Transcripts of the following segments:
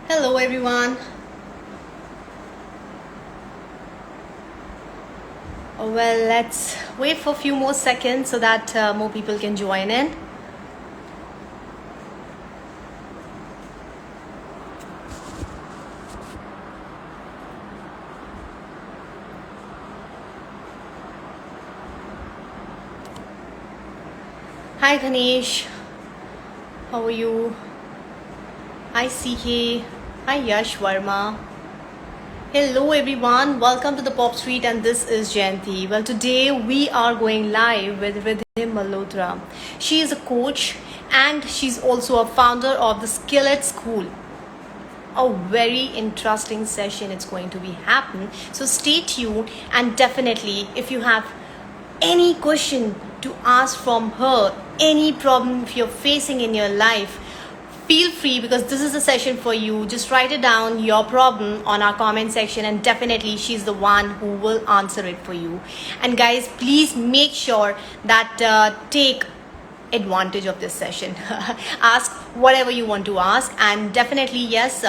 Hello, everyone. Well, let's wait for a few more seconds so that more people can join in. Hi, Ganesh. How are you? Hi, CK. Hi, Yash Verma. Hello, everyone. Welcome to the Pop Street, and this is Jayanti. Well, today we are going live with Ridhim Malhotra. She is a coach and she's also a founder of the Skillet School. A very interesting session it's going to be happen, so stay tuned. And definitely, if you have any question to ask from her, any problem if you're facing in your life, feel free, because this is a session for you. Just write it down, your problem, on our comment section, and definitely she's the one who will answer it for you. And guys, please make sure that take advantage of this session. Ask whatever you want to ask, and definitely, yes,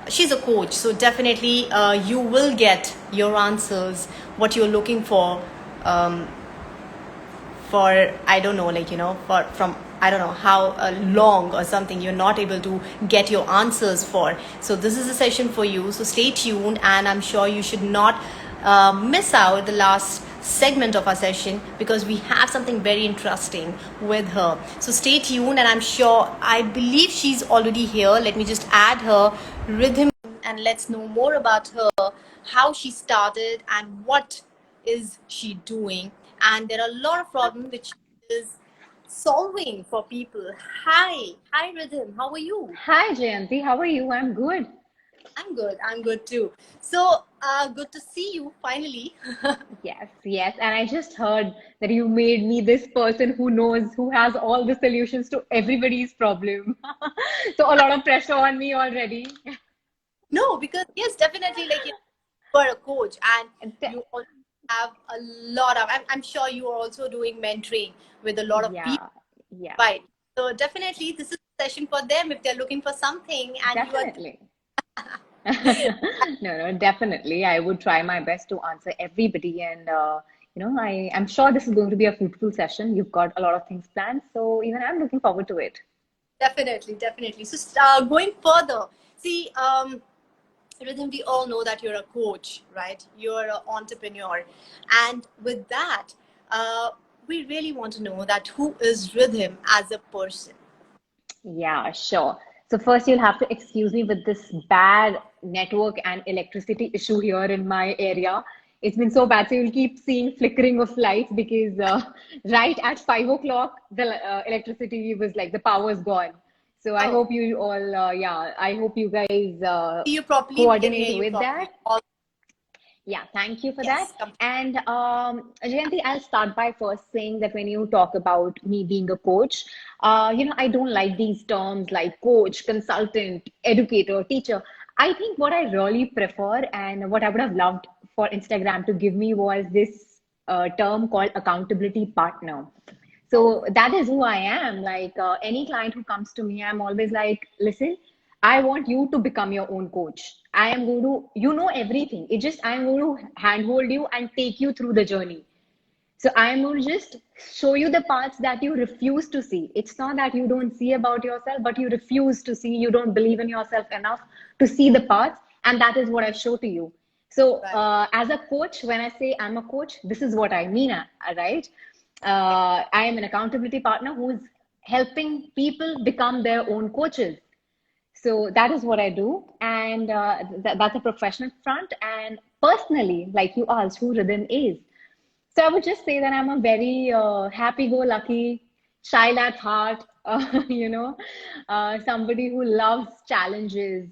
she's a coach, so definitely you will get your answers, what you're looking um, for, I don't know, like, for from I don't know how long or something you're not able to get your answers for. So this is a session for you, so stay tuned, and I'm sure you should not miss out the last segment of our session, because we have something very interesting with her. So stay tuned, and I believe she's already here. Let me just add her. Rhythm, and let's know more about her, how she started and what is she doing. And there are a lot of problems which she is solving for people. Hi, Rhythm, how are you? Hi Jayanti, how are you? I'm good. I'm good too. So good to see you finally. Yes, yes. And I just heard that you made me this person who knows, who has all the solutions to everybody's problem. So a lot of pressure on me already. No, because yes, definitely, like, you are a coach, and And you also have a lot of, I'm sure you are also doing mentoring with a lot of people, yeah, yeah, right? So definitely this is a session for them if they're looking for something, and you are definitely. No, no, definitely. I would try my best to answer everybody. And, I'm sure this is going to be a fruitful session. You've got a lot of things planned. So even I'm looking forward to it. definitely. So going further, see, Rhythm, we all know that you're a coach, right? You're an entrepreneur. And with that, uh, we really want to know that who is Rhythm as a person? Yeah, sure. So first you'll have to excuse me with this bad network and electricity issue here in my area. It's been so bad. So you'll keep seeing flickering of lights because right at 5 o'clock, the electricity was like the power's gone. So I Oh, hope you all, yeah, I hope you guys see you properly. We can hear coordinate you with properly. that. All Yeah, thank you for that. yes, come. And Jayanti, I'll start by first saying that when you talk about me being a coach, I don't like these terms like coach, consultant, educator, teacher. I think what I really prefer and what I would have loved for Instagram to give me was this term called accountability partner. Oh, So that is who I am. Like any client who comes to me, I'm always like, listen, I want you to become your own coach. I am going to, you know everything. It just, I'm going to handhold you and take you through the journey. So I am going to just show you the parts that you refuse to see. It's not that you don't see about yourself, but you refuse to see. You don't believe in yourself enough to see the parts. And that is what I show to you. So, right. as a coach, when I say I'm a coach, this is what I mean, right? I am an accountability partner who's helping people become their own coaches. So that is what I do, and that's a professional front. And personally, like you asked, who Rhythm is. So I would just say that I'm a very happy-go-lucky, shy at heart, somebody who loves challenges,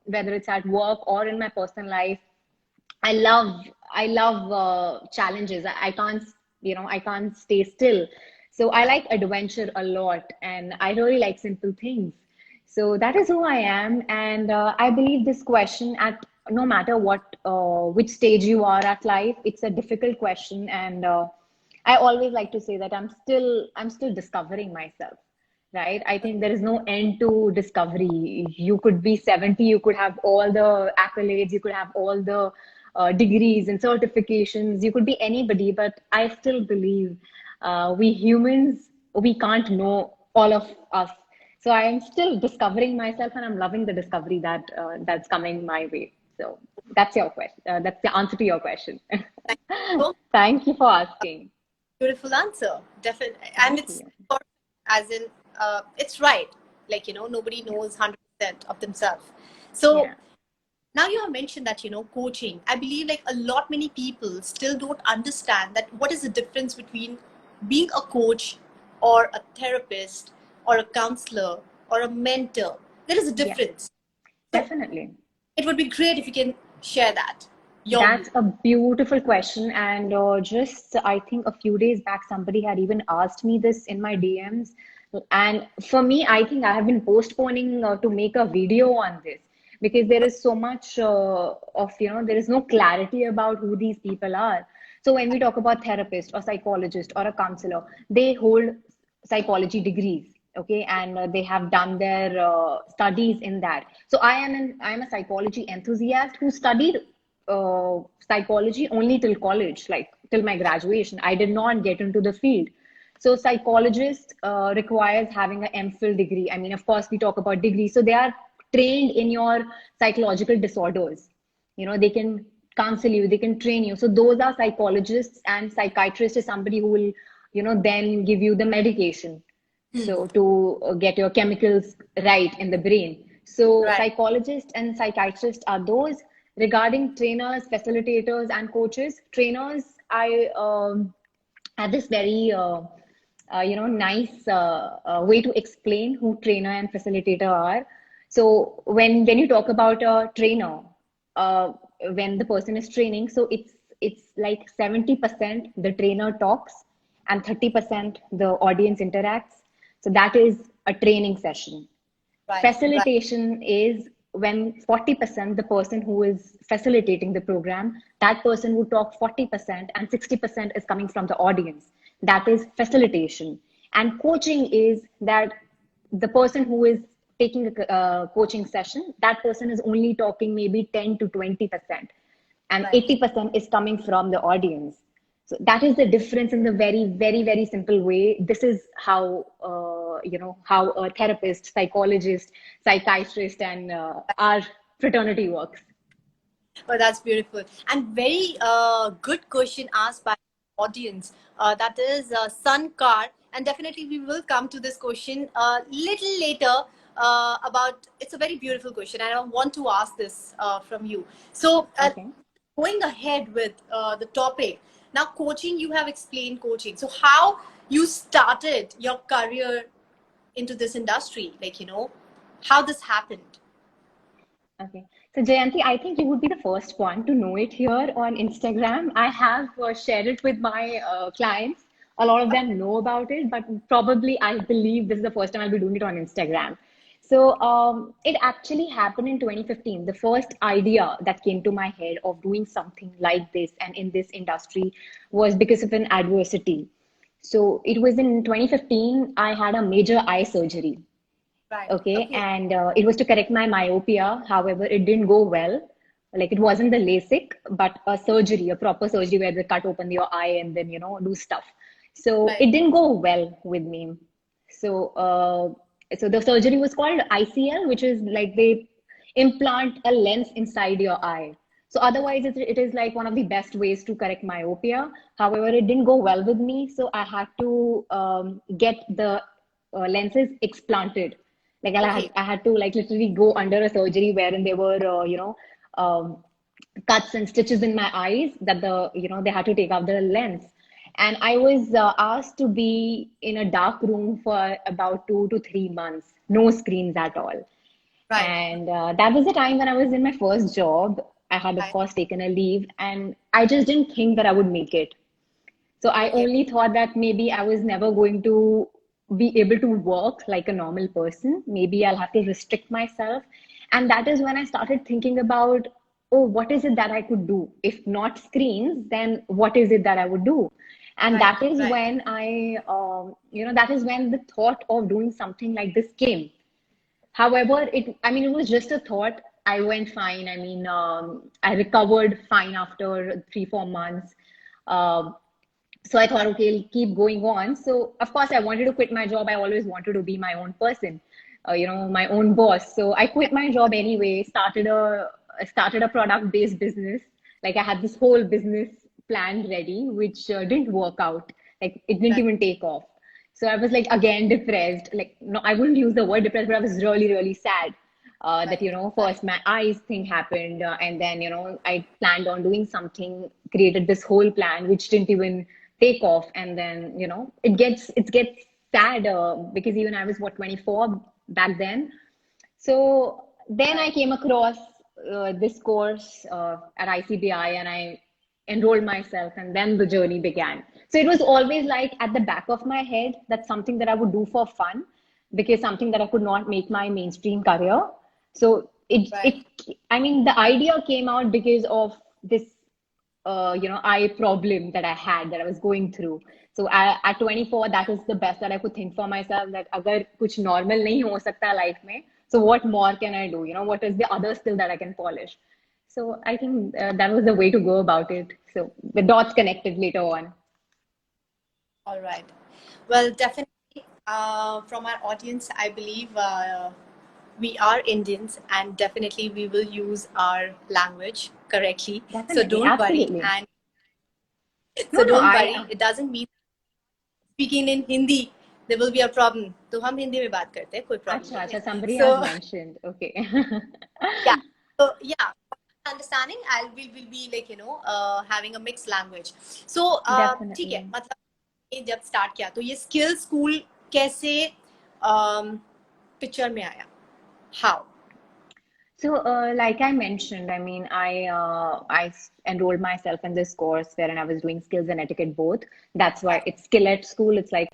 whether it's at work or in my personal life. I love I love challenges. I can't stay still. So I Right. like adventure a lot, and I really like simple things. So that is who I am, and I believe this question, at no matter which stage you are at life, it's a difficult question, and I always like to say that I'm still discovering myself. right? I think there is no end to discovery. You could be 70, you could have all the accolades, you could have all the degrees and certifications, you could be anybody, but I still believe we humans, we can't know all of us. So I am still discovering myself, and I'm loving the discovery that that's coming my way. So that's your question. That's the answer to your question. Thank you so Thank you for asking. beautiful answer. Definitely. And Thank it's you. as in, it's right. Like, nobody knows 100% of themselves. So Yeah. now you have mentioned that, coaching. I believe like a lot many people still don't understand that what is the difference between being a coach or a therapist or a counselor or a mentor. There is a Yeah, difference. So definitely. it would be great if you can share that, your view. That's a beautiful question. And just, I think a few days back, somebody had even asked me this in my DMs. And for me, I think I have been postponing to make a video on this because there is so much there is no clarity about who these people are. So when we talk about therapist or psychologist or a counselor, they hold psychology degrees, okay, and they have done their studies in that. So I am a psychology enthusiast who studied psychology only till college, like till my graduation. I did not get into the field. So psychologist requires having an MPhil degree. I mean, of course, we talk about degrees. So they are trained in your psychological disorders. They can counsel you, they can train you. So those are psychologists, and psychiatrist is somebody who will, then give you the medication. So to get your chemicals right in the brain. So Right. psychologists and psychiatrists are those. Regarding trainers, facilitators, and coaches, trainers, I had this very nice way to explain who trainer and facilitator are. So when you talk about a trainer, uh, when the person is training, so it's like 70% the trainer talks and 30% the audience interacts. So that is a training session. Right. Right. Facilitation is when 40% the person who is facilitating the program, that person would talk 40% and 60% is coming from the audience. That is facilitation. And coaching is that the person who is taking a coaching session, that person is only talking maybe 10 to 20%, and Right. 80% is coming from the audience. So that is the difference in the very, very, very simple way. This is how how a therapist, psychologist, psychiatrist, and our fraternity works. Oh, that's beautiful. And very good question asked by the audience. That is Sun Car. And definitely we will come to this question a little later about, it's a very beautiful question. And I want to ask this from you. So Okay. going ahead with the topic, now coaching, you have explained coaching. So how you started your career into this industry, like, how this happened. Okay. So Jayanti, I think you would be the first one to know it here on Instagram. I have shared it with my clients. A lot of them know about it, but probably I believe this is the first time I'll be doing it on Instagram. So it actually happened in 2015. The first idea that came to my head of doing something like this and in this industry was because of an adversity. So it was in 2015, I had a major eye surgery. Right. Okay, Okay. and it was to correct my myopia. However, it didn't go well. Like it wasn't the LASIK, but a surgery, a proper surgery where they cut open your eye and then, do stuff. So Right. it didn't go well with me. So, so the surgery was called ICL, which is like they implant a lens inside your eye. So otherwise, it is like one of the best ways to correct myopia. However, it didn't go well with me, so I had to get the lenses explanted. Like Okay. I had to like literally go under a surgery wherein there were um, cuts and stitches in my eyes that they had to take out the lens. And I was asked to be in a dark room for about 2 to 3 months, no screens at all. Right. And that was the time when I was in my first job. I had, of Right. course, taken a leave, and I just didn't think that I would make it. So I Okay. only thought that maybe I was never going to be able to work like a normal person. Maybe I'll have to restrict myself. And that is when I started thinking about, oh, what is it that I could do? If not screens, then what is it that I would do? And Right, that is right, when that is when the thought of doing something like this came. However, it was just a thought. I went fine. I recovered fine after 3, 4 months. Um, so I thought, okay, I'll keep going on. So of course, I wanted to quit my job. I always wanted to be my own person, my own boss. So I quit my job anyway. Started a product-based business. Like I had this whole business plan ready, which didn't work out. Like it didn't right, even take off. So I was like again depressed. Like no, I wouldn't use the word depressed, but I was really, really sad. That right, right, first my eyes thing happened, and then I planned on doing something, created this whole plan which didn't even take off, and then it gets sad because even I was what 24 back then. So then I right. came across this course at ICBI, and I enrolled myself, and then the journey began. So it was always like at the back of my head, that's something that I would do for fun, because something that I could not make my mainstream career. So Right. the idea came out because of this eye problem that I had, that I was going through. So at 24, that is the best that I could think for myself, that अगर कुछ normal नहीं हो सकता life में, so what more can I do? What is the other skill that I can polish? So I think that was the way to go about it. So the dots connected later on. All right. Well, definitely, from our audience, I believe we are Indians, and definitely we will use our language correctly. So Definitely, don't worry, absolutely. and No, so no, don't worry. It doesn't mean speaking in Hindi there will be a problem. तो हम हिंदी में बात करते हैं, कोई problem अच्छा, नहीं है. अच्छा, somebody has So mentioned. Okay. yeah, so yeah, understanding, will be like having a mixed language. So ठीक है, Definitely. मतलब ये जब start किया तो ये skill school कैसे picture में आया? How? So, like I mentioned, I enrolled myself in this course wherein I was doing skills and etiquette both. That's why Right. it's Skillet School. It's like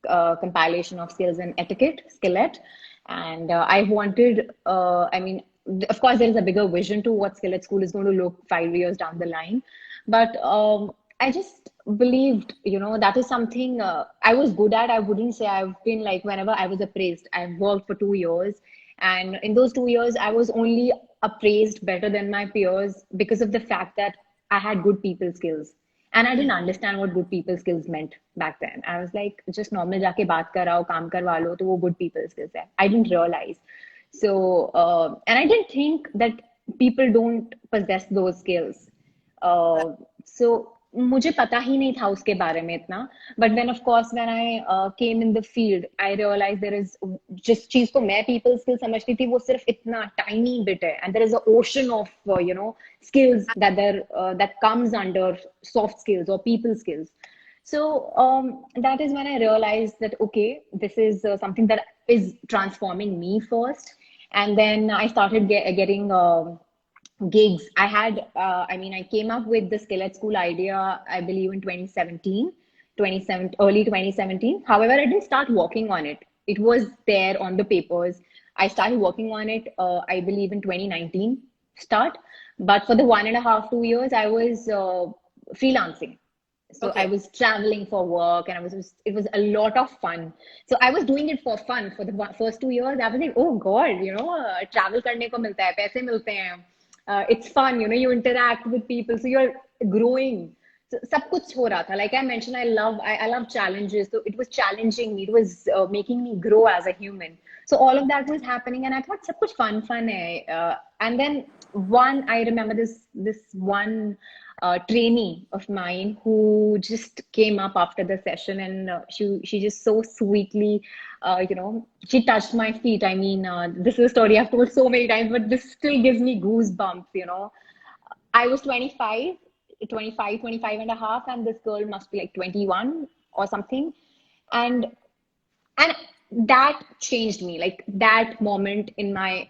a compilation of skills and etiquette, Skillet. And I wanted, of course, there is a bigger vision to what Skillet School is going to look 5 years down the line. But I just believed, that is something I was good at. I wouldn't say I've been like, whenever I was appraised, I've worked for 2 years. And in those 2 years, I was only appraised better than my peers because of the fact that I had good people skills. And I didn't understand what good people skills meant back then. I was like, just normal जाके बात कराओ, काम करवा लो, तो वो good people skills है. I didn't realize. So, and I didn't think that people don't possess those skills. Right. So मुझे पता ही नहीं था उसके बारे में इतना. But then of course when I came in the field, I realized there is, जिस चीज को मैं people skills समझती थी वो सिर्फ इतना tiny bit है, and there is an ocean of skills that comes under soft skills or people skills. So that is when I realized that okay, this is something that is transforming me first, and then I started getting gigs. I came up with the Skillet School idea, I believe in 2017, early 2017. However, I didn't start working on it. It was there on the papers. I started working on it, I believe in 2019 start. But for the 1.5, 2 years, I was freelancing. So I Okay. was traveling for work, and it was a lot of fun. So I was doing it for fun for the first 2 years. I was like, oh God, travel करने को मिलता है, पैसे मिलते हैं. It's fun, you interact with people, so you're growing. So सब कुछ हो रहा था. Like I mentioned, I love challenges. So it was challenging me. It was making me grow as a human. So all of that was happening, and I thought सब कुछ fun है. And then I remember this one trainee of mine who just came up after the session, and she just so sweetly, she touched my feet. This is a story I've told so many times, but this still gives me goosebumps. I was 25 and a half, and this girl must be like 21 or something. And and that changed me. Like that moment in my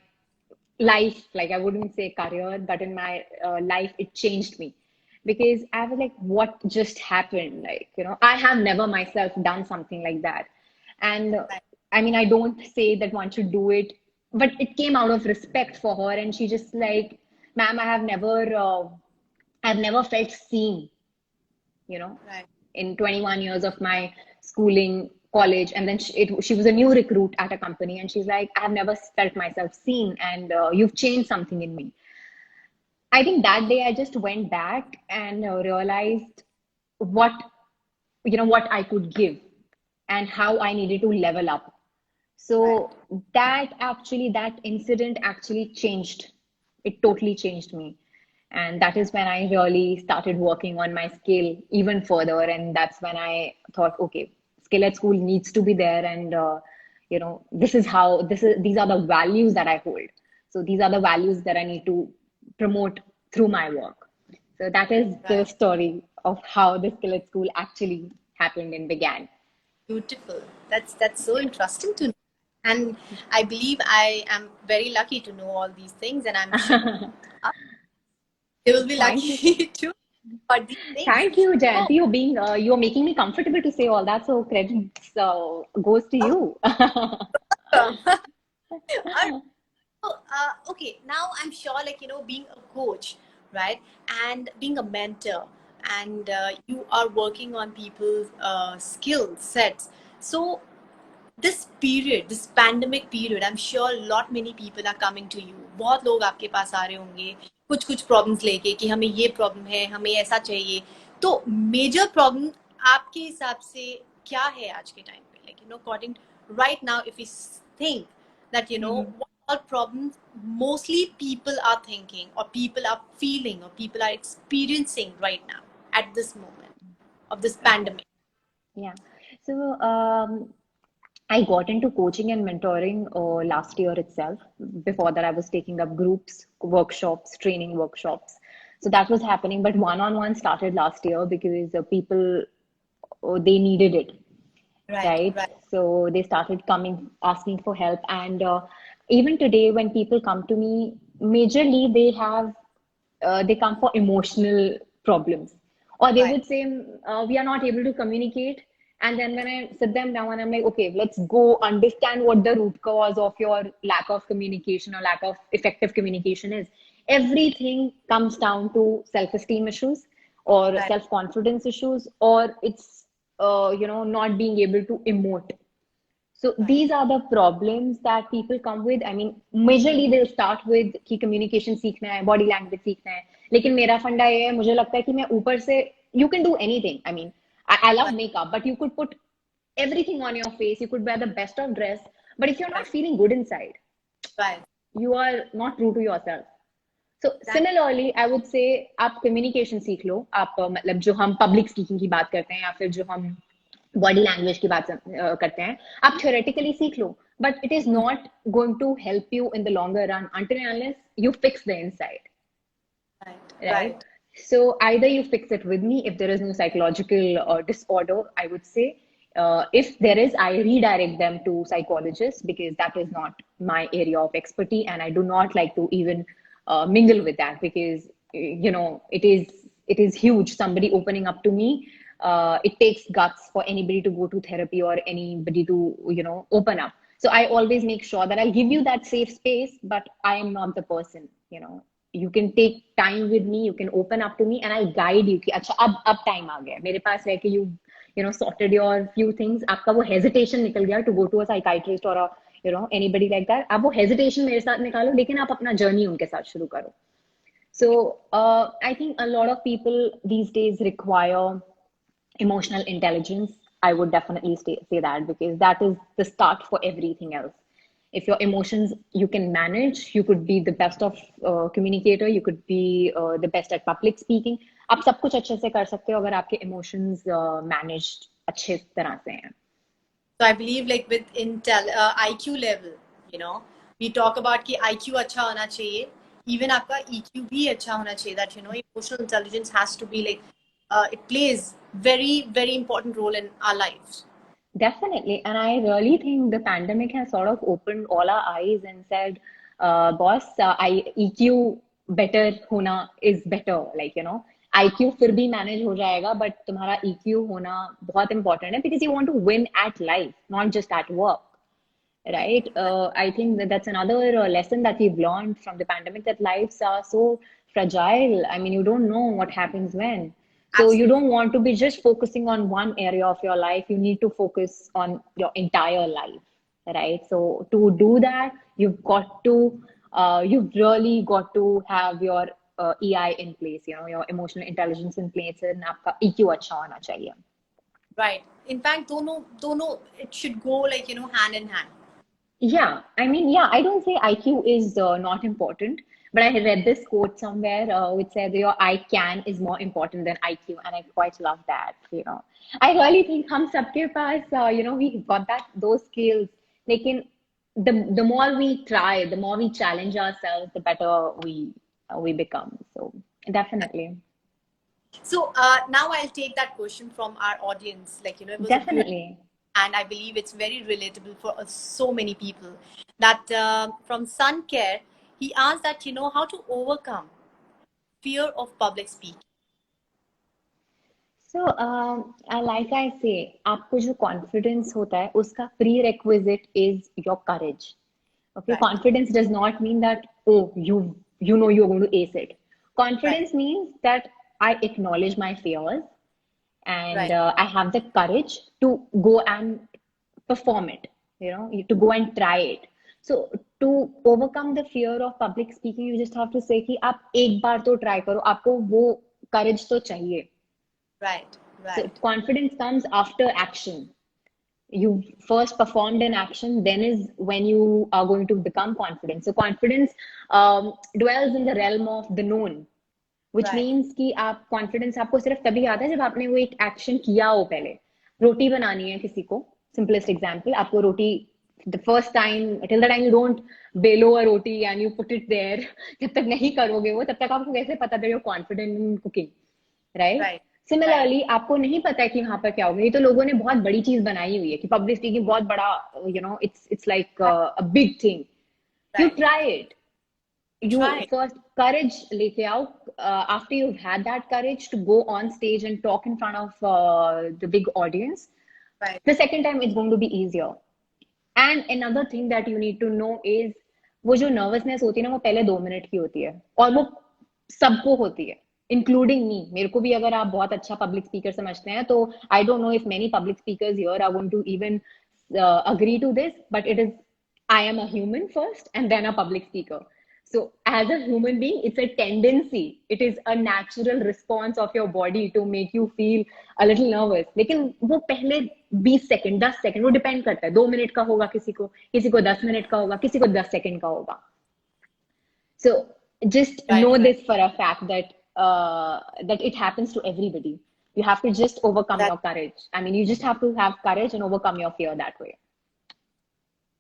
life, like I wouldn't say career, but in my life, it changed me, because I was like, what just happened? Like, I have never myself done something like that. And Right. I don't say that one should do it, but it came out of respect for her. And she just like, ma'am, I've never felt seen, you know. Right. in 21 years of my schooling, college, and then she was a new recruit at a company, and she's like, I've never felt myself seen, and you've changed something in me. I think that day I just went back and realized what what I could give and how I needed to level up. Right. So that incident actually changed. It totally changed me. And that is when I really started working on my skill even further. And that's when I thought, okay, skill at school needs to be there. And, this is how, these are the values that I hold. So these are the values that I need to promote through my work. So that is the Right. story of how the skill at school actually happened and began. Beautiful. That's so interesting to know. And I believe I am very lucky to know all these things, and I'm sure they will be Thank you. lucky too for these things. Thank you, So, Jayanti. You're making me comfortable to say all that. So credit goes to you. alright. So, okay, now I'm sure, like, being a coach, right, and being a mentor, and you are working on people's skill sets. So, this period, this pandemic period, I'm sure lot many people are coming to you. बहुत लोग आपके पास आ रहे होंगे कुछ कुछ problems लेके कि हमें ये प्रॉब्लम है, हमें ऐसा चाहिए. तो मेजर प्रॉब्लम आपके हिसाब से क्या है आज के टाइम पे? Like, according right now, if we think that, Mhm. what all problems mostly people are thinking, or people are feeling, or people are experiencing right now at this moment of this Okay. pandemic. Yeah. So I got into coaching and mentoring last year itself. Before that, I was taking up groups, workshops, training workshops. So that was happening, but one-on-one started last year because people they needed it, Right, right? right, So they started coming, asking for help. And even today, when people come to me, majorly they come for emotional problems. Or they right, would say, we are not able to communicate. And then when I sit them down and I'm like, okay, let's go understand what the root cause of your lack of communication or lack of effective communication is. Everything comes down to self-esteem issues or right. self-confidence issues, or it's not being able to emote. So Right. these are the problems that people come with. I mean, majorly they'll start with कि communication सीखना है, body language सीखना है. लेकिन मेरा फंडा ये है, मुझे लगता है कि मैं ऊपर से you can do anything. I mean, I love Right. makeup, but you could put everything on your face. You could wear the best of dress, but if you're not Right. feeling good inside, Right. you are not true to yourself. So That, similarly, I would say आप communication सीख लो. आप मतलब जो हम public speaking की बात करते हैं या फिर जो हम बॉडी लैंग्वेज की बात करते हैं आप theoretically सीख लो but it is not going to help you in the longer run until and unless you fix the inside, right. right? Right. So either you fix it with me if there is no psychological disorder, I would say. If there is, I redirect them to psychologists because that is not my area of expertise, and I do not like to even mingle with that because it is huge. Somebody opening up to me, it takes guts for anybody to go to therapy or anybody to open up. So I always make sure that I'll give you that safe space, but I am not the person. You can take time with me, you can open up to me, and I'll guide you कि अच्छा अब time आ गया मेरे पास है कि you sorted your few things, आपका वो hesitation निकल गया to go to a psychiatrist or a anybody like that. आप वो hesitation मेरे साथ निकालो लेकिन आप अपना journey उनके साथ शुरू करो. So I think a lot of people these days require emotional intelligence. I would definitely say that because that is the start for everything else. If your emotions you can manage, you could be the best of communicator, you could be the best at public speaking. आप सब कुछ अच्छे से कर सकते हो अगर आपके emotions managed अच्छे तरह से हैं. So I believe, like, with Intel IQ level, you know, we talk about कि IQ अच्छा होना चाहिए. Even आपका EQ भी अच्छा होना चाहिए. That, emotional intelligence has to be like, it plays very, very important role in our lives. Definitely. And I really think the pandemic has sort of opened all our eyes and said, boss, EQ better hona is better. Like, IQ फिर भी manage हो जाएगा, but तुम्हारा EQ होना बहुत important है because you want to win at life, not just at work. Right. Right? I think that's another lesson that we've learned from the pandemic that lives are so fragile. I mean, you don't know what happens when. So you don't Absolutely. want to be just focusing on one area of your life. You need to focus on your entire life, right? So to do that, you've really got to have your EI in place, your emotional intelligence in place, and आपका EQ अच्छा होना चाहिए. Right. In fact, dono, it should go like, hand in hand. Yeah, I mean, yeah, I don't say IQ is not important, but I read this quote somewhere which said your I can is more important than IQ, and I quite love that. I really think हम सबके पास, we got those skills. लेकिन the more we try, the more we challenge ourselves, the better we become. So definitely, So now I'll take that question from our audience. Like, it was a beautiful, definitely. and I believe it's very relatable for so many people. That from Sun Care, he asked that, how to overcome fear of public speaking. So, like I say, आपको जो confidence होता है, उसका prerequisite is your courage. Okay, Right, confidence does not mean that, oh, you know you're going to ace it. right, Confidence means that I acknowledge my fears and right, I have the courage to go and perform it, to go and try it. So to overcome the fear of public speaking, you just have to say कि आप एक बार तो try करो, आपको वो courage तो चाहिए. right, So right, confidence comes after action. You first performed an action, then is when you are going to become confident. So confidence dwells in the realm of the known, which right. means कि आप confidence आपको सिर्फ तभी आता है जब आपने वो एक action किया हो पहले. रोटी बनानी है किसी को, simplest example, आपको रोटी the first time, till the time you don't bellow a roti and you put it there, जब तक नहीं करोगे वो, तब तक आपको कैसे पता that you're confident in cooking, right? Right, right, similarly आपको नहीं पता है कि वहां पर क्या होगा. ये तो लोगों ने बहुत बड़ी चीज बनाई हुई है कि पब्लिक स्पीकिंग बहुत बड़ा, it's like a big thing. You right. try it. You Try. first courage लेके आओ. After you've had that courage to go on stage and talk in front of the big audience, Right, the second time it's going to be easier. And another thing that you need to know is वो जो nervousness होती है ना, वो पहले 2 minute की होती है और वो सबको होती है, इंक्लूडिंग मी. मेरे को भी अगर आप बहुत अच्छा पब्लिक स्पीकर समझते हैं तो I don't know if many public speakers here are going to even agree to this, but it is, I am a human first and then a public speaker. So as a human being, it's a tendency. It is a natural response of your body to make you feel a little nervous. लेकिन वो पहले 20 second 10 second वो depend करता है. 2 minute का होगा किसी को 10 मिनट का होगा, किसी को 10 सेकंड का होगा. So just right, know right. this for a fact that it happens to everybody. You have to just overcome That your courage. I mean, you just have to have courage and overcome your fear that way.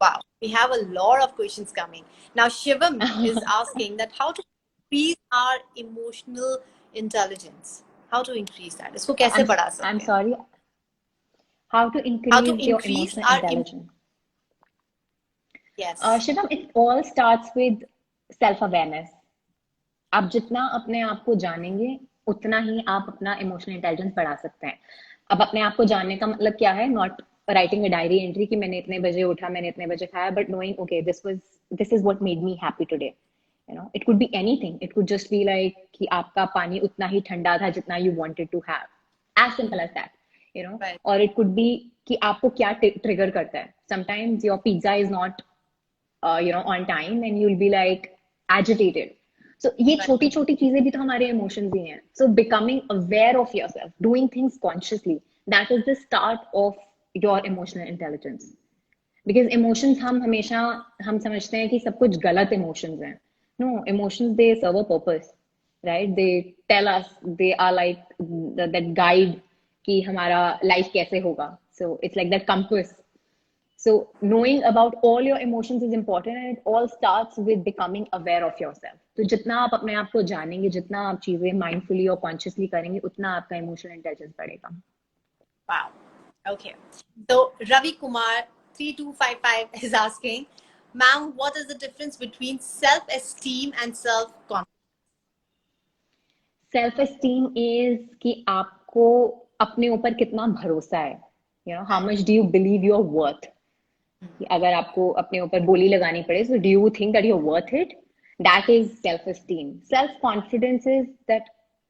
Wow, we have a lot of questions coming. Now, Shivam is asking that how to increase our emotional intelligence. How to increase that? इसको कैसे I'm बढ़ा I'm सकते हैं? sorry. How to How to increase your increase emotional our intelligence? yes, Shivam, it all starts with self-awareness. आप जितना अपने आप को जानेंगे, उतना ही आप अपना इमोशनल इंटेलिजेंस बढ़ा सकते हैं. अब अपने आप को जानने का मतलब क्या है? Not writing a diary entry कि मैंने इतने बजे उठा, मैंने इतने बजे खाया, but knowing okay this is what made me happy today. It could be anything. It could just be like कि आपका पानी उतना ही ठंडा था जितना you wanted to have. As simple as that. right, और इट कुड बी कि आपको क्या ट्रिगर करता है. Sometimes your pizza is not on time and you'll be like agitated. So ये right, छोटी छोटी चीजें भी तो हमारे emotions ही हैं. So becoming aware of yourself, doing things consciously, that is the start of your emotional intelligence. Because emotions हम हमेशा हम समझते हैं कि सब कुछ गलत emotions हैं. No, emotions they serve a purpose, right? They tell us, they are like that guide कि हमारा life कैसे होगा. So it's like that compass. So knowing about all your emotions is important and it all starts with becoming aware of yourself. तो जितना आप अपने आप को जानेंगे, जितना आप चीजें mindfully और consciously करेंगे, उतना आपका emotional intelligence बढ़ेगा. wow. Okay. So Ravi Kumar 3255 is asking, ma'am, what is the difference between self-esteem and self-confidence? Self esteem is कि आपको अपने ऊपर कितना भरोसा है. How Right. much do you believe you're worth? कि अगर आपको अपने ऊपर बोली लगानी पड़े, so do you think that you're worth it? That is self esteem. Self confidence is that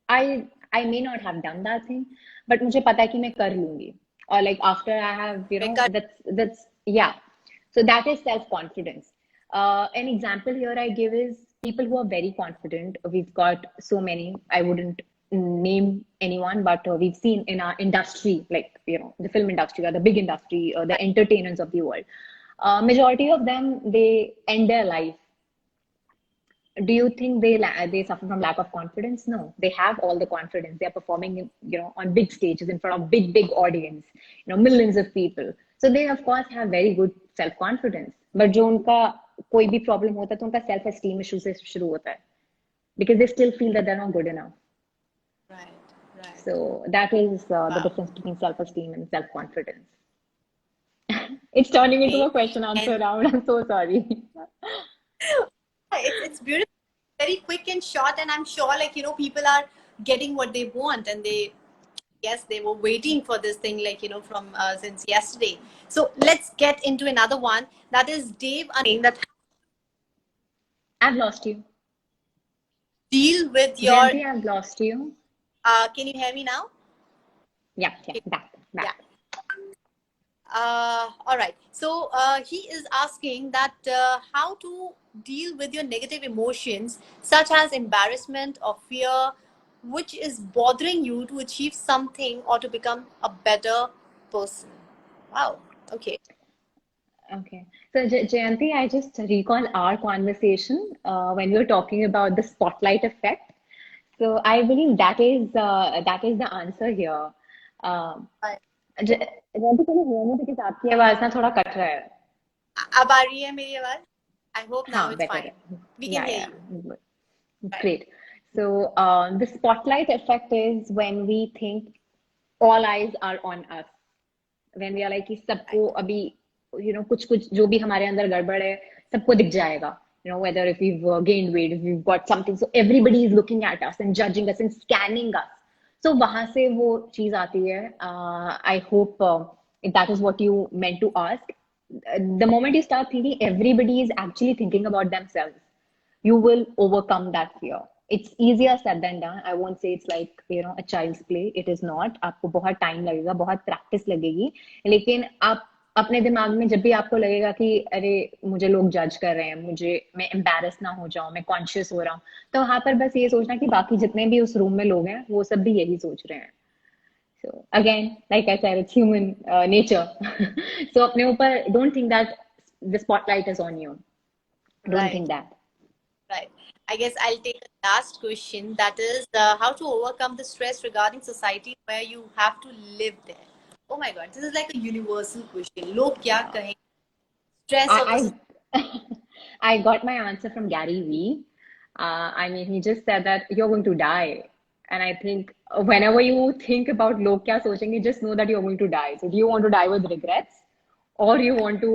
I I may not have done that thing, but मुझे पता है कि मैं कर लूंगी. Or like after I have, Because that's yeah. So that is self-confidence. An example here I give is people who are very confident. We've got so many. I wouldn't name anyone, but we've seen in our industry, like the film industry or the big industry, or the entertainers of the world. Majority of them, they end their life. Do you think they suffer from lack of confidence? No, they have all the confidence. They are performing, on big stages in front of big audience, millions of people. So they of course have very good self confidence. But जो उनका कोई भी problem होता है तो उनका self esteem issue से शुरू होता है, because they still feel that they're not good enough. right, right. So that is the Wow. difference between self esteem and self confidence. It's turning into a Okay. question answer And round. I'm so sorry. it's beautiful, very quick and short, and I'm sure people are getting what they want, and they were waiting for this thing from since yesterday. So let's get into another one, that is Dave saying that I've lost you. deal with your Jayanti, I've lost you. can you hear me now? Yeah, back. Yeah. All right. So he is asking that how to deal with your negative emotions, such as embarrassment or fear, which is bothering you to achieve something or to become a better person. Wow. Okay. Okay. So, Jayanti, I just recall our conversation when we were talking about the spotlight effect. So, I believe that is the answer here. Um, Right. Jayanti, can you hear me? Because आपकी आवाज ना थोड़ा cut रहा है. अब आ रही है मेरी आवाज? I hope now हाँ, it's better. fine. We can Yeah, hear yeah. you. Good. Right. Great. So, the spotlight effect is when we think all eyes are on us. When we are like कि सबको Right. अभी कुछ कुछ जो भी हमारे अंदर गड़बड़ है सबको दिख जाएगा. Whether if we've gained weight, if we've got something, so everybody is looking at us and judging us and scanning us. So वहां से वो चीज आती है. I hope that is what you meant to ask. The moment you start thinking everybody is actually thinking about themselves, you will overcome that fear. It's easier said than done. I won't say it's like a child's play. It is not. आपको बहुत time लगेगा, बहुत practice लगेगी. लेकिन आप अपने दिमाग में जब भी आपको लगेगा कि अरे मुझे लोग जज कर रहे हैं, मैं एम्बैरस ना हो जाऊं, मैं कॉन्शियस हो रहा हूँ, तो वहां पर बस ये सोचना कि बाकी जितने भी उस रूम में लोग हैं वो सब भी यही सोच रहे हैं. So again, like I said, it's human nature. So अपने ऊपर don't think that the spotlight is on you. Don't Right. think that. Right. I guess I'll take the last question. That is how to overcome the stress regarding society where you have to live there. Oh my God, this is like a universal question. लोग क्या कहें? Stress of the I I got my answer from Gary Vee. I mean, he just said that you're going to die, and I think whenever you think about log kya sochenge, just know that you're going to die. So, do you want to die with regrets, or you want to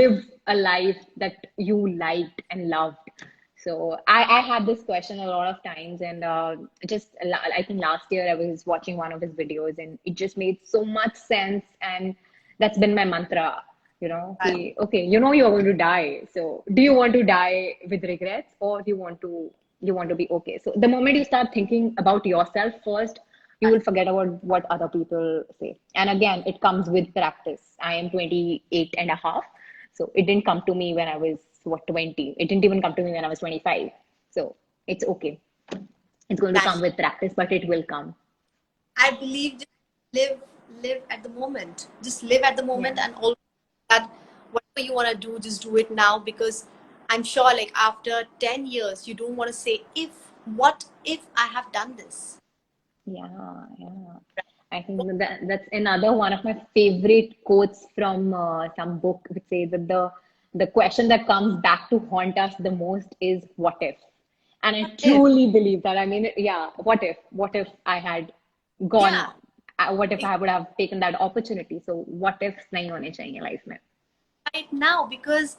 live a life that you liked and loved? So, I had this question a lot of times, and I think last year I was watching one of his videos, and it just made so much sense, and that's been my mantra. Okay, you're going to die. So do you want to die with regrets, or do you want to be okay? So the moment you start thinking about yourself first, you will forget about what other people say. And again, it comes with practice. I am 28 and a half. So it didn't come to me when I was 20. It didn't even come to me when I was 25. So it's okay. It's going to come that. with practice, but it will come. I believe just live at the moment. Just live at the moment, Yeah. and all that whatever you want to do, just do it now, because I'm sure like after 10 years you don't want to say what if I have done this. Yeah. I think that's another one of my favorite quotes from some book, which says that the question that comes back to haunt us the most is what if? And I If truly believe that. I mean, yeah, what if? What if I had gone? yeah, What if if I would have taken that opportunity? So what if nahi hone chahiye life mein? right now, because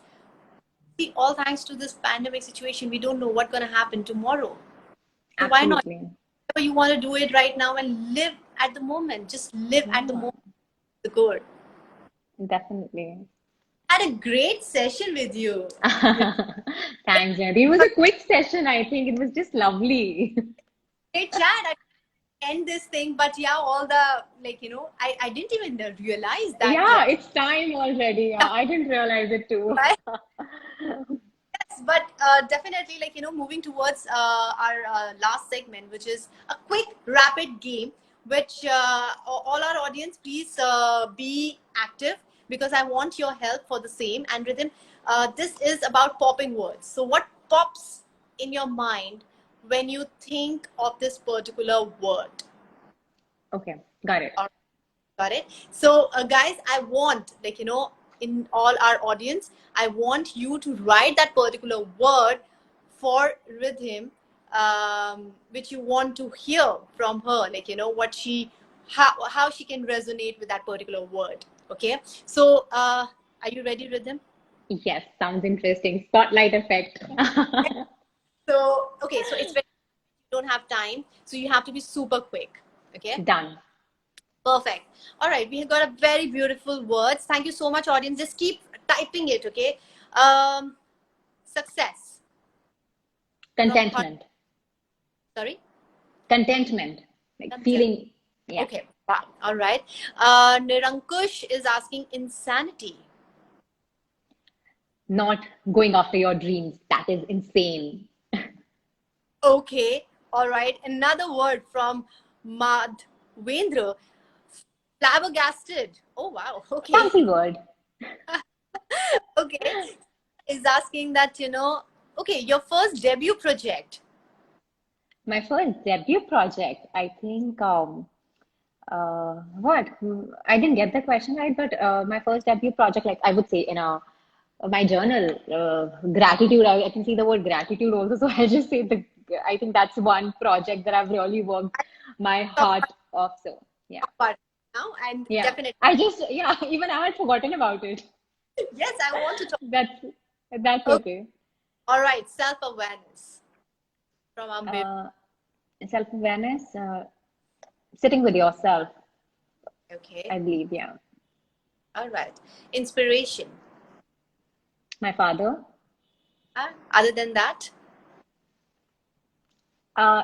see, all thanks to this pandemic situation, we don't know what's gonna happen tomorrow. So why not? Absolutely. If you want to do it right now and live at the moment, just live at the Yeah, moment. The good. definitely. Had a great session with you. Thanks, Jayati. It was a quick session, I think. It was just lovely. great chat. I end this thing, but yeah, all the like I didn't even realize that. Yeah, it's time already. Yeah, I didn't realize it too. Right? Yes, but definitely, like moving towards our last segment, which is a quick, rapid game. Which all our audience, please be active because I want your help for the same. And Rhythm, this is about popping words. So, what pops in your mind when you think of this particular word? Okay, got it. Got it. So, guys, I want, like, in all our audience, I want you to write that particular word for Rhythm, which you want to hear from her, like, what how she can resonate with that particular word. Okay. So, are you ready, Rhythm? Yes, sounds interesting. Spotlight effect. So, okay. So, it's very, you don't have time. So, you have to be super quick. Okay. Done. Perfect. All right, we have got a very beautiful words. Thank you so much, audience. Just keep typing it, okay? Success from Contentment. sorry, Contentment. Like content. feeling, yeah, Okay, wow. All right. Nirankush is asking insanity. not going after your dreams. That is insane. Okay, all right. Another word from Madhvendra, flabbergasted. Oh wow. Okay, Fancy word. okay. Is asking that Okay, your first debut project. My first debut project, I think, what? I didn't get the question right, but my first debut project, like I would say in my journal, gratitude. I can see the word gratitude also, so I'll just say I think that's one project that I've really worked my heart off. So yeah, But now and yeah. definitely Yeah, even I had forgotten about it. yes, I want to talk. That's that's Okay. okay. All right, self-awareness from Ambir. Uh, Self-awareness, sitting with yourself, Okay. I believe, yeah. All right, inspiration. My father, Other than that,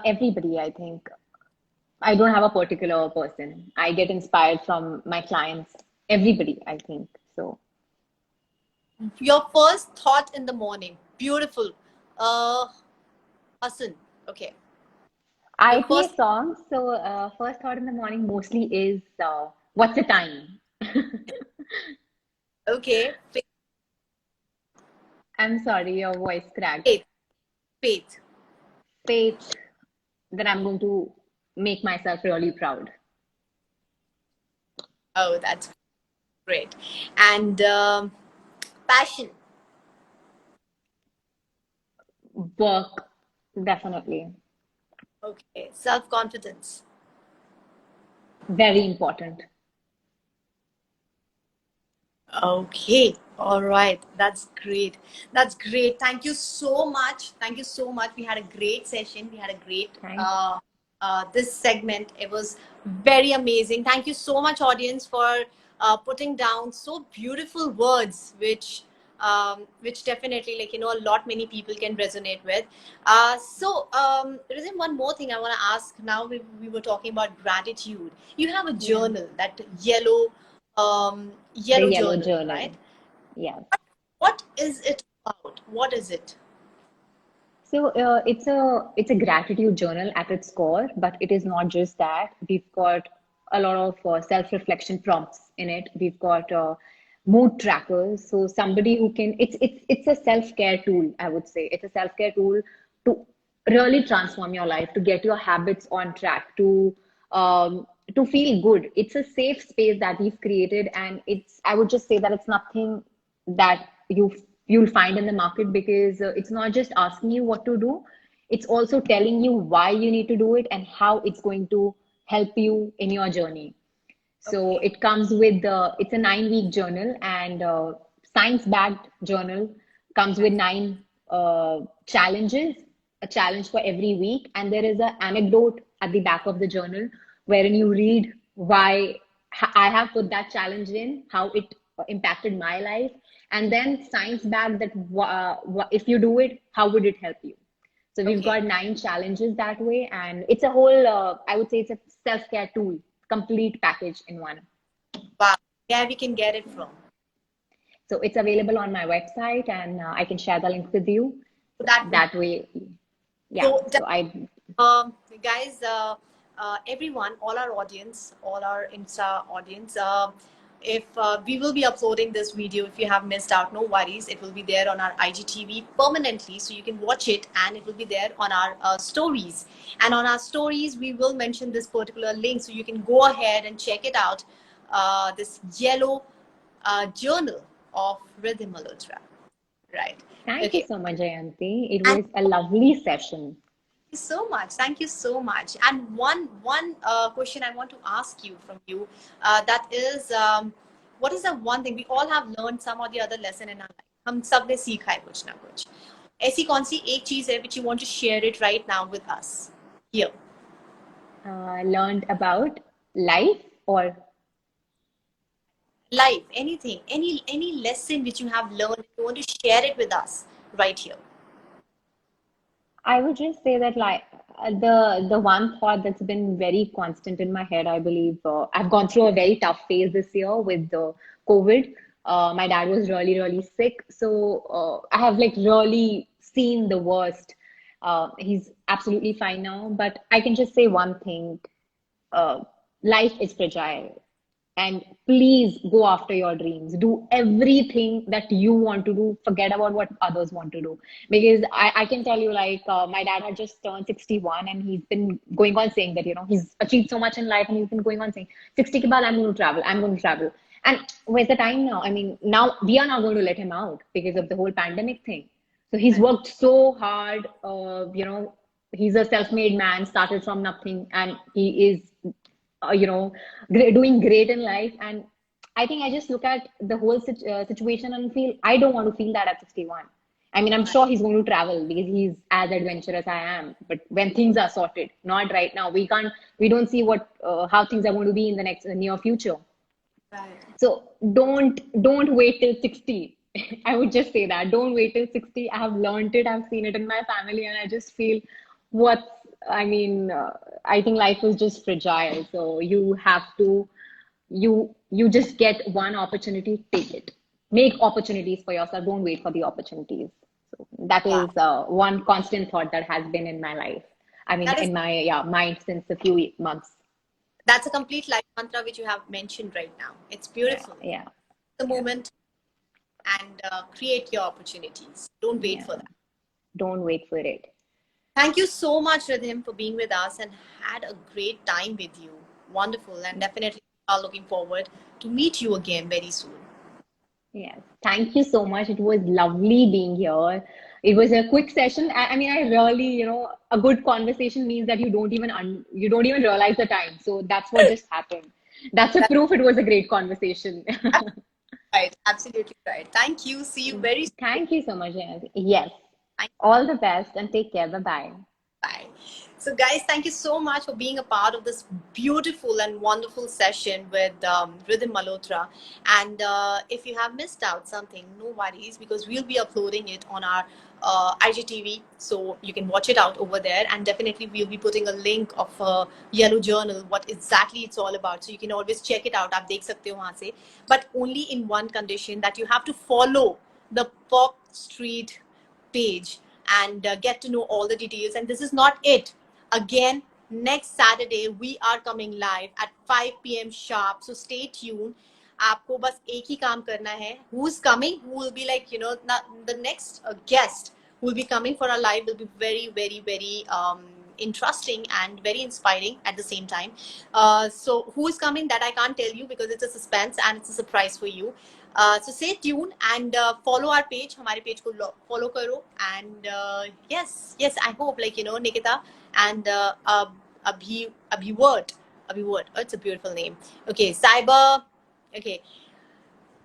everybody, I think. I don't have a particular person. I get inspired from my clients, everybody, I think. So your first thought in the morning. Beautiful. Uh, Hassan. Okay. Your I play first. songs. So first thought in the morning mostly is what's the time? Okay. I'm sorry, your voice cracked. Faith. Faith. Faith that I'm going to make myself really proud. Oh, that's great. And passion. Work, definitely. Okay. Self-confidence. Very important. Okay. All right. That's great. That's great. Thank you so much. Thank you so much. We had a great session. We had a great Thanks. this segment. It was very amazing. Thank you so much, audience, for putting down so beautiful words, which definitely, like a lot many people can resonate with. There is one more thing I want to ask. Now we were talking about gratitude. You have a Yeah. journal, that The yellow yellow journal, right? journal. Yes. What is it about? What is it? So it's a gratitude journal at its core, but it is not just that. We've got a lot of self-reflection prompts in it. We've got mood trackers. So somebody who can it's a self-care tool, I would say. It's a self-care tool to really transform your life, to get your habits on track, to feel good. It's a safe space that we've created, and I would just say that it's nothing that you'll find in the market, because it's not just asking you what to do, it's also telling you why you need to do it and how it's going to help you in your journey. So Okay. it comes with it's a 9-week journal, and science backed journal, comes with 9 challenges, a challenge for every week. And there is an anecdote at the back of the journal wherein you read why I have put that challenge in, how it impacted my life, and then science backed that if you do it, how would it help you? So we've Okay. got 9 challenges that way, and it's a whole, I would say it's a self-care tool, complete package in one. Wow. Yeah, we can get it from. So it's available on my website, and I can share the link with you. So That would that way, yeah. so So I, guys, everyone, all our audience, all our Insta audience, if we will be uploading this video, if you have missed out, no worries. It will be there on our IGTV permanently, so you can watch it, and it will be there on our stories. And on our stories, we will mention this particular link, so you can go ahead and check it out. This yellow journal of Rhythm Malhotra, right? thank you Okay. so much, Jayanti. It And was a lovely session. you so much. Thank you so much. And one question I want to ask you from you, that is, what is the one thing we all have learned some or the other lesson in our life? हम सब ने सीखा है कुछ ना कुछ. ऐसी कौन सी एक चीज है which you want to share it right now with us here? Learned about life, or Life, anything, any lesson which you have learned, you want to share it with us right here. I would just say that like the one thought that's been very constant in my head, I believe I've gone through a very tough phase this year with the COVID. My dad was really sick, so I have like really seen the worst. He's absolutely fine now, but I can just say one thing: uh, life is fragile, and please go after your dreams. Do everything that you want to do. Forget about what others want to do. Because I can tell you, like, my dad had just turned 61, and he's been going on saying that, he's achieved so much in life, and he's been going on saying, 60 ke baad, I'm going to travel, I'm going to travel. And where's the time now? I mean, now we are not going to let him out because of the whole pandemic thing. So he's Right. worked so hard, he's a self-made man, started from nothing, and he is doing great in life. And I think I just look at the whole situation and feel I don't want to feel that at 61. I mean, I'm sure he's going to travel because he's as adventurous as I am. But when things are sorted, not right now. We don't see how things are going to be in the next near future. Right. So don't wait till 60. I would just say that. Don't wait till 60. I have learned it. I've seen it in my family, and I just feel what I mean. I think life is just fragile. So you have to you just get one opportunity, take it. Make opportunities for yourself. Don't wait for the opportunities. So that Wow. is one constant thought that has been in my life. I mean, That is in my mind since a few months. That's a complete life mantra which you have mentioned right now. It's Yeah, beautiful. yeah, The yeah, moment, and create your opportunities. Don't wait yeah. for that. Don't wait for it. Thank you so much, Rhythm, for being with us and had a great time with you. Wonderful. And definitely are looking forward to meet you again very soon. Yes, thank you so much. It was lovely being here. It was a quick session. I mean, I really, a good conversation means that you don't even realize the time. So that's what just happened. That's a That's proof it was a great conversation. right. Absolutely right. Thank you. See you very soon. Thank you so much, Jayanti. Yes, Thank all the best and take care. Bye bye. Bye. So, guys, thank you so much for being a part of this beautiful and wonderful session with Rhythm Malhotra. And if you have missed out something, no worries, because we'll be uploading it on our IGTV, so you can watch it out over there. And definitely, we'll be putting a link of Yellow Journal, what exactly it's all about. So you can always check it out. आप देख सकते हो वहाँ से. But only in one condition, that you have to follow the Pop Street page and get to know all the details. And this is not it. Again, next Saturday we are coming live at 5 p.m. sharp. So stay tuned. आपको बस एक ही काम करना है. Who's coming? Who will be like, the next guest who will be coming for our live will be very interesting and very inspiring at the same time. So who is coming, that I can't tell you because it's a suspense and it's a surprise for you. So stay tuned and follow our page. हमारे page को follow करो. And yes, I hope, like, Nikita and Abhiwart. Oh, it's a beautiful name. Okay, Cyber. Okay,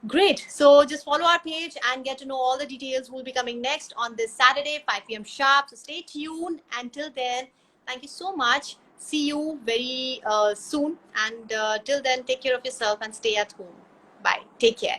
great. So just follow our page and get to know all the details. We'll be coming next on this Saturday, 5 p.m. sharp. So stay tuned. Until then, thank you so much. See you very soon. And till then, take care of yourself and stay at home. Bye. Take care.